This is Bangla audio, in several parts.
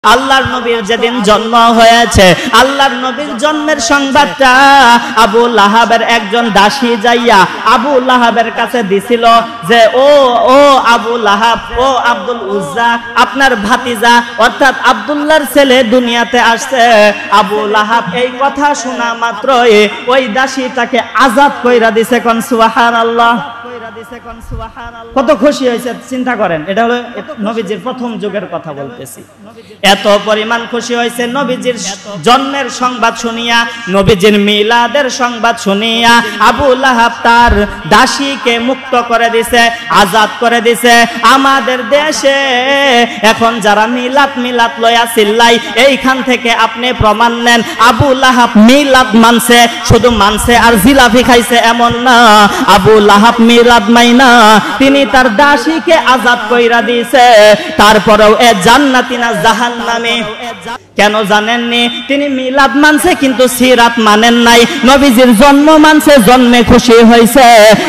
আল্লাহর নবীর যেদিন জন্ম হয়েছে আল্লাহর নবীর জন্মের সংবাদটা আবু লাহাবের একজন দাসী যাইয়া আবু লাহাবের কাছে দিছিল যে ও আবু লাহাব, ও আব্দুল উজ্জা, আপনার ভাতিজা অর্থাৎ আব্দুল্লাহর ছেলে দুনিয়াতে আসছে। আবু লাহাব এই কথা শোনা মাত্রই ওই দাসী তাকে আজাদ কইরা দিছে। কোন সুবহানাল্লাহ। কত খুশি হয়েছে চিন্তা করেন। এটা হলো নবীজির প্রথম যুগের কথা বলতেছি। এত পরিমাণ খুশি হয়েছে নবীজির জন্মের সংবাদ শুনিয়া, নবীজির মিলাদের সংবাদ শুনিয়া আবু লাহাব তার দাসীকে মুক্ত করে দিছে, আজাদ করে দিছে। আমাদের দেশে এখন যারা মিলাদ লয়া চিল্লাই, এইখান থেকে আপনি প্রমাণ নেন আবু লাহাব মিলাদ মানছে, শুধু মানছে আর জিলাপি খাইছে এমন না। আবু লাহাব মিলাদ মাইনা তিনি তার দাসীকে আজাদ কইরা দিয়েছে। তারপরেও এ জান্নাতি না জাহান্নামী কেন জানেননি? তিনি মিলাদ মানছে কিন্তু সিরাত মানেন নাই। নবীজির জন্ম মানছে, জন্মে খুশি হয়েছে,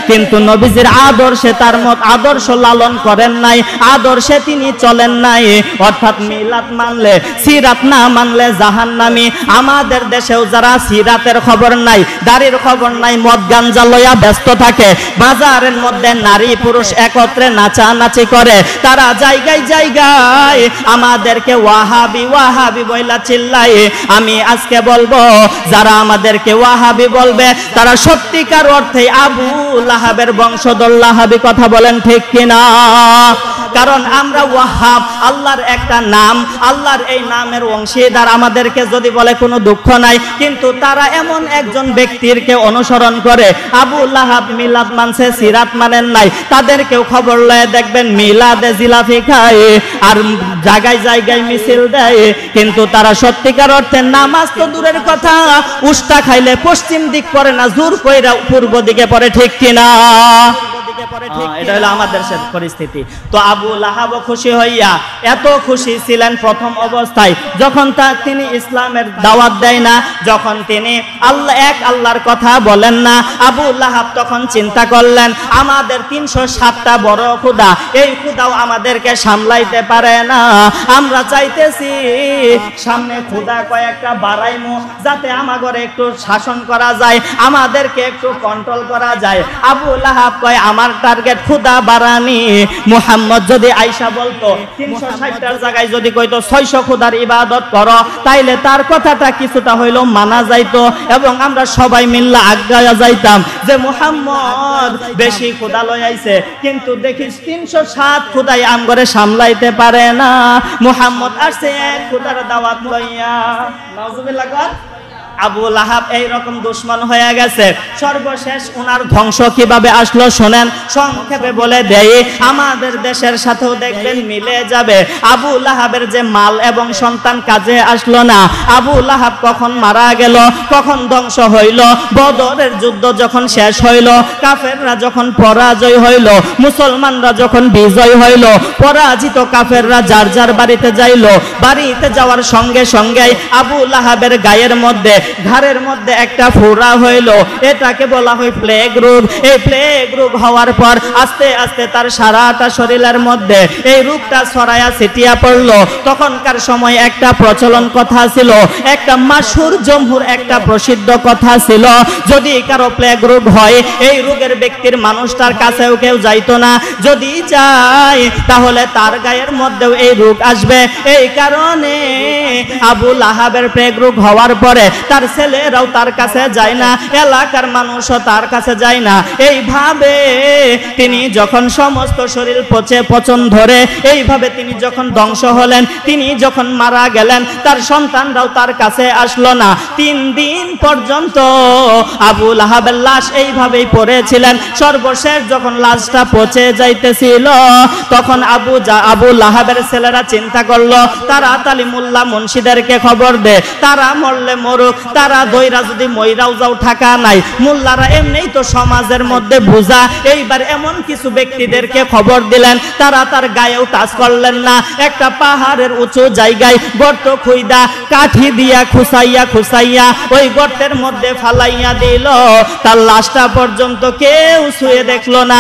কিন্তু নবীজির আদর্শে তার মত আদর্শ লালন করেন নাই, আদর্শে তিনি চলেন নাই। অর্থাৎ মিলাদ মানলে সিরাত না মানলে জাহান্নামী। আমাদের দেশেও যারা সিরাতের খবর নাই, দাড়ির খবর নাই, মদ গাঞ্জা লয়া ব্যস্ত থাকে, বাজারের মধ্যে নারী পুরুষ একত্রে নাচানাচি করে, তারা জায়গায় জায়গায় আমাদেরকে ওয়াহাবি ওয়াহাবি বইলা চিল্লাই। আমি আজকে বলবো যারা আমাদেরকে ওয়াহাবি বলবে তারা সত্যিকার অর্থে আবু লাহাবের বংশধর লাহাবি। কথা বলেন ঠিক কিনা? কারণ আমরা ওয়াহাব আল্লাহর একটা নাম, আল্লাহর এই নামের অংশীদার। আমাদেরকে যদি বলে কোনো দুঃখ নাই, কিন্তু তারা এমন একজন ব্যক্তিরকে অনুসরণ করে। আবু লাহাব মিলাদ মানছে, সিরাত মানেন নাই। তাদেরকেও খবর লয়ে দেখবেন মিলাদে জিলাপি খায় আর জায়গায় জায়গায় মিছিল দেয়, কিন্তু তারা সত্যিকার অর্থে নামাজ তো দূরের কথা, উষ্টা খাইলে পশ্চিম দিক পড়ে না, জোর কইরা পূর্ব দিকে পড়ে। ঠিক কিনা? এটা হলো আমাদের পরিস্থিতি। তো আবু লাহাব খুশি হইয়া, এত খুশি ছিলেন প্রথম অবস্থায় যখন তিনি ইসলামের দাওয়াত দেয় না, যখন তিনি আল্লাহ এক আল্লাহর কথা বলেন না। আবু লাহাব তখন চিন্তা করলেন আমাদের 307টা বড় খুদা, এই খুদাও আমাদেরকে সামলাইতে পারে না। আমরা চাইতেছি সামনে খুদা কয়েকটা বাড়াইমু, যাতে আমাদের একটু শাসন করা যায়, আমাদেরকে একটু কন্ট্রোল করা যায়। আবু লাহাব কয় আমার টার্গেট খুদা বাড়ানি। মুহাম্মদ যদি আয়েশা বলতো 360টার জায়গায় যদি কইতো 600 খুদার ইবাদত করো, তাইলে তার কথাটা কিছুটা হইলো মানা যাইতো এবং আমরা সবাই মিল্লা আজ্ঞায়া যাইতাম যে মুহাম্মদ বেশি খুদা লই আইছে, কিন্তু দেখিস 307 খুদাই আমগরে সামলাইতে পারে না। মুহাম্মদ আসছে এক খুদার দাওয়াত লইয়া। নাউজুবিল্লাহ। আবু লাহাব এইরকম দুশ্মন হয়ে গেছে। সর্বশেষ উনার ধ্বংস কিভাবে আসলো শোনেন, সংক্ষেপে বলে দেই। আমাদের দেশের সাথেও দেখবেন মিলে যাবে। আবু লাহাবের যে মাল এবং সন্তান কাজে আসলো না। আবু লাহাব কখন মারা গেল, কখন ধ্বংস হইল? বদরের যুদ্ধ যখন শেষ হইল, কাফেররা যখন পরাজয় হইল, মুসলমানরা যখন বিজয় হইল, পরাজিত কাফেররা যার যার বাড়িতে যাইল। বাড়িতে যাওয়ার সঙ্গে সঙ্গে আবু লাহাবের গায়ের মধ্যে, ঘাড়ের মধ্যে একটা ফোঁড়া হইল, এটাকে বলা হয় প্লেগ রোগ। এই প্লেগ রোগ হওয়ার পর আস্তে আস্তে তার সারাটা শরীরের মধ্যে এই রোগটা ছড়ায়া ছিটিয়া পড়লো। তখনকার সময় একটা প্রচলন কথা ছিল, একটা মাশহুর জমহুর একটা প্রসিদ্ধ কথা ছিল, যদি কারো প্লেগ রোগ হয় এই রোগের ব্যক্তির মানুষটার কাছেও কেউ যাইতো না, যদি যায় তাহলে তার গায়ের মধ্যেও এই রোগ আসবে। এই কারণে আবু লাহাবের প্লেগ রোগ হওয়ার পরে তার ছেলেরাও তার কাছে যায় না, এলাকার মানুষও তার কাছে যায় না। এইভাবে তিনি যখন সমস্ত শরীর পচন ধরে, এইভাবে তিনি যখন ধ্বংস হলেন, তিনি যখন মারা গেলেন, তার সন্তানরাও তার কাছে আসলো না। 3 দিন পর্যন্ত আবু লাহাবের লাশ এইভাবেই পড়েছিলেন। সর্বশেষ যখন লাশটা পচে যাইতেছিল, তখন আবু লাহাবের ছেলেরা চিন্তা করলো তাড়াতাড়ি মোল্লা মুন্সিদেরকে খবর দে, তারা মরলে মরুক, তারা দইরা যদি মইরাও যাও ঠাকা নাই। মোল্লারা এমনিই তো সমাজের মধ্যে বোঝা। এইবার এমন কিছু ব্যক্তিদেরকে খবর দিলেন, তারা তার গায়েও টাচ করলেন না। একটা পাহাড়ের উঁচু জায়গায় গর্ত খুইদা কাঠি দিয়া খুসাইয়া ওই গর্তের মধ্যে ফালাইয়া দিল। তার লাশটা পর্যন্ত কেউ ছুঁয়ে দেখলো না।